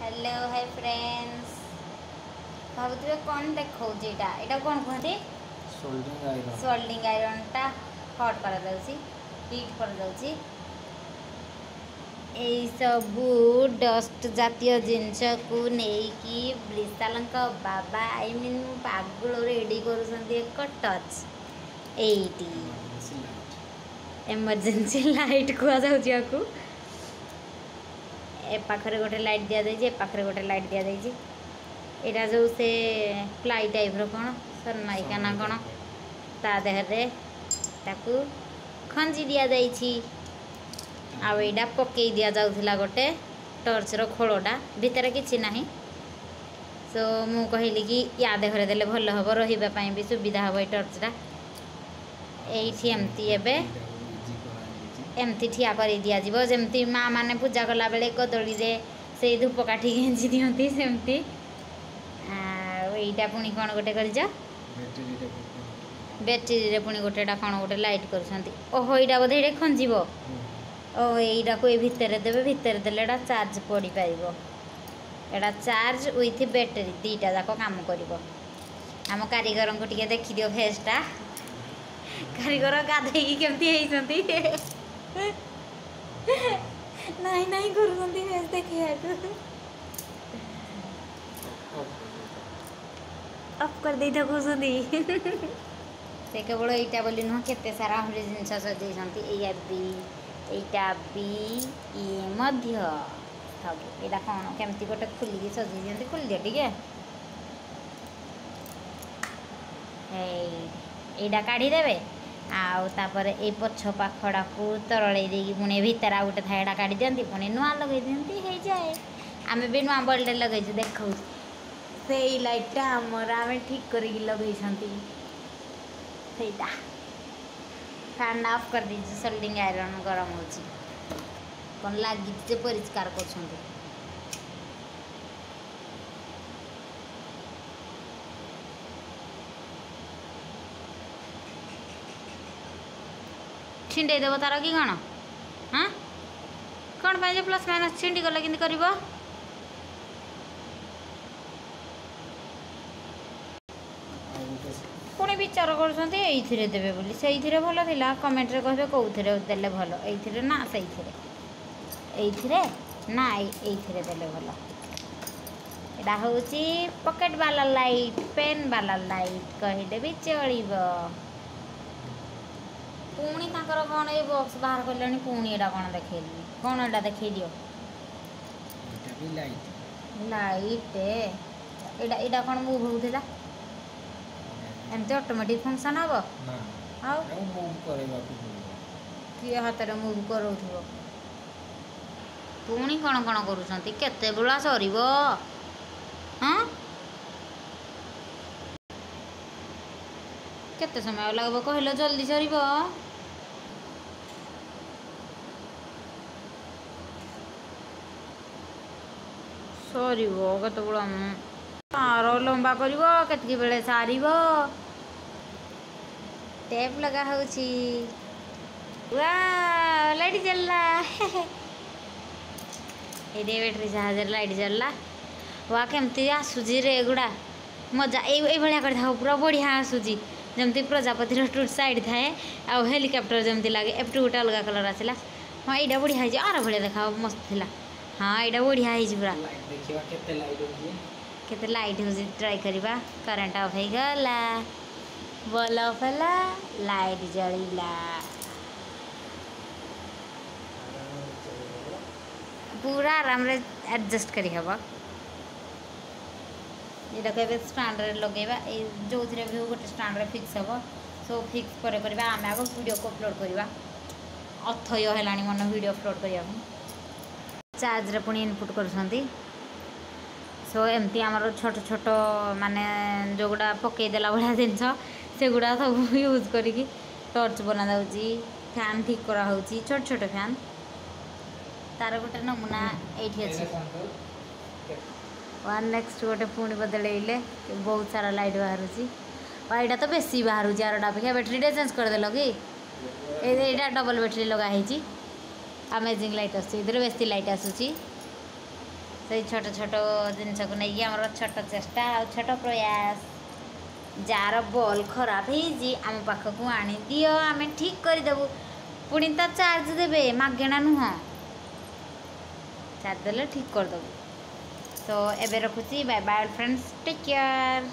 Hello hi friends भावुए कौन देखा यहाँ कौन कहते सोल्डिंग आयरन टा हट कर हीट कर सबू डस्ट जातीय जिनस को लेकिन विशाल बाबा आई मीन पागल रेडी कर टच एटी एमरजेंसी लाइट कहुँ ए पाखरे गोटे लाइट दि जाए पाखरे गोटे लाइट दि जाए यहाँ जो से प्लाई टाइप कौन सनमाइका ना कौन ता देहरे ताकू खंजी दि जाइए आईटा पकई दि जाऊला गोटे टर्चर खोलटा भितर किसी ना सो मु कहली कि या देहरे देले भल हम रही भी सुविधा हम ये टर्चटा ये एमती ठिया कर दिज्व जमती माँ मैंने पूजा कला बेले कदली से धूपकाठी गेंजी दिखती सेमती यहीटा पुणी कौन गोटे कर बैटेरी पुणी गोटे कौन गोटे लाइट करोह यहाँ बोधे ये खंजी यहीटा को भितर देवे भितर देले चार्ज पड़ पार एटा चार्ज विथ बैटेरी दीटा जाक काम कर आम कारीगर को टे देखी दियो फेसटा कारीगर गाधे केमती नहीं नहीं करूँगी फेस देखिए अफ कर दे कहते से केवल यहाँ बोली नुह केते सारा आहरी जिन सजाई यहाँ कौन केमती गोटे खुलिकी सजाई खोल दिया टे यहाँ काढ़ीदेवे आउे ये पछ पाखड़ा को तरल देगी पुणी भितर आ गए थाएटा काढ़ी दिखती पुणी नुआ लगे दिखती हो जाए आम भी नुआ बल्टे लगे देखा से लाइटा आमर आम ठीक कर लगे फैन ऑफ कर दीजिए सोल्डिंग आयरन गरम हो कौन लगे परिष्कार कर छिंडे देव तार कि कौन हाँ कौन पाई प्लस माइनस छिंडी गला कि कर पुणी विचार कर देवे बोली से भल था कमेंट रे कहे कौन देले भल ये ना से ना ये देले भल यहाँ हूँ पकेट वाला लाइट पेन वाला लाइट कहीदे भी चलो पुणी तांकर कौन ये बॉक्स बाहर कले पुणी यहाँ कौन देखली कौन यहाँ देखे दियो लाइट यहाँ कौन मुव होता एमती ऑटोमेटिक फंक्शन हम किए हाथ में मुव कर पुणी कौन कौन करते बेला सर हाँ केते समय लगे कहल जल्दी सर केत तार लंबा कर बेले सार टेप लगा लाइट जलला ये बैटेरी साहाଯ୍य लाइट जलला वा केमती आसूजी रे गुड़ा मजा ये भाया कर पूरा बढ़िया आसूजी जमती प्रजापति टूट साइड थाए आ हेलिकप्टर जमती लगे एपटे गोटे अलग कलर आसला हाँ यहाँ बढ़िया है आर भाया देखा मस्त थी हाँ यहाँ बढ़िया है पूरा केते लाइट हो ट्राई करवा करेंट ऑफ हो गला बल्ब ऑफ है लाइट जलिला पूरा आराम रे एडजस्ट करी हब ये कहते स्टाण्ड लगेगा जो भी गोटे स्टाण्ड फिक्स हम सो फिक्स पर आम आग वीडियो को अपलोड करवा अथय है मन वीडियो अपलोड करने चार्ज पुणी इनपुट कर सो एमती आमर छोट छोट माने जो गुड़ा पकईदेला भाया जिनस से गुड़ा सब यूज करी टर्च बना जाऊँगी फैन ठीक करा छोट छोट फैन तार गोटे नमूना ये अच्छे वन नेक्स्ट गोटे पुणी बदल बहुत सारा लाइट बाहर यहाँ तो बेसी बाहर आरटा अपेक्षा बैटेरी चेंज करदेल कि यहाँ डबल बैटेरी लगाई अमेजिंग लाइट आसूँ बेसी लाइट आसूँ से छोट छोट जिनस को नहीं आम छोट चेष्टा और छोट प्रयास जार बॉल खराब है आम पाखक आनी दियो आम ठीक करदेबू पुणी तो चार्ज देवे मागेणा नुह चार्ज देले ठीक करदेबू तो एबे रखुची bye bye friends take care.